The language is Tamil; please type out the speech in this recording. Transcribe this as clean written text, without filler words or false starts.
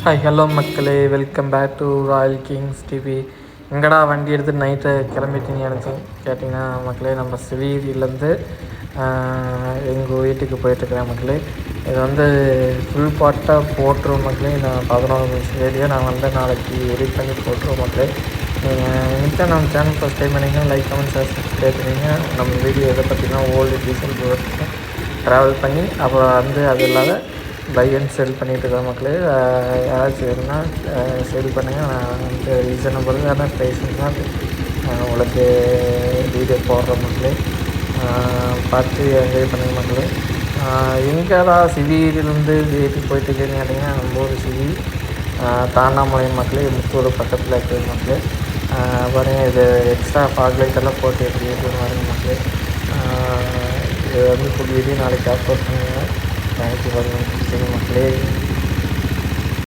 ஹாய் ஹலோ மக்களே, welcome back to royal kings TV. எங்கடா வண்டி எடுத்து நைட்டு கிளம்பிட்டீங்க எனக்கு கேட்டிங்கன்னா மக்களே, நம்ம சிவகிரியிலேருந்து எங்கள் வீட்டுக்கு போயிட்டுருக்கிறேன் மக்களே. இது வந்து ஃபுல் பார்ட்டாக போட்டுருவோம் மக்களே. நான் 11 நிமிஷம் வீடியோ நான் வந்து நாளைக்கு எடிட் பண்ணி போட்டுருவோம் மக்களே. நீங்கள் இன்றைக்கி நம்ம சேனல் ஃபஸ்ட் டைம் பண்ணிங்கன்னா லைக் கமெண்ட் ஷேர் சப்ஸ்கிரைப் பண்ணிங்க. நம்ம வீடியோ எதை பற்றினா ஓல்டு டீசல் ட்ராவல் பண்ணி அப்புறம் வந்து அது இல்லாத பை அண்ட் செல் பண்ணிகிட்ருக்கேன் மக்களே. யாராச்சும் இருந்தால் செல் பண்ணுங்கள். நான் வந்து ரீசனபிளான ப்ரைஸிங் தான் உங்களுக்கு வீடியோ போடுற மக்களே. பார்த்து என்ஜாய் பண்ணுங்கள் மக்களே. எங்கேடா சிவியிலேருந்து வீட்டுக்கு போயிட்டுருக்கேன்னு கேட்டிங்கன்னா நம்ம ஊர் சிவி தாண்டாமலை மக்களே, முத்தூர் பக்கத்தில் இருக்கிற மக்களே. பாருங்கள், இது எக்ஸ்ட்ரா ஃபாக் லைட்டெல்லாம் போட்டு எப்படி பாருங்கள் மக்களே. இது வந்து புது வீடியோ நாளைக்கு அப்லோட் பண்ணுங்கள். தேங்க்யூ ஃபார் வாட்சிங் மக்களே.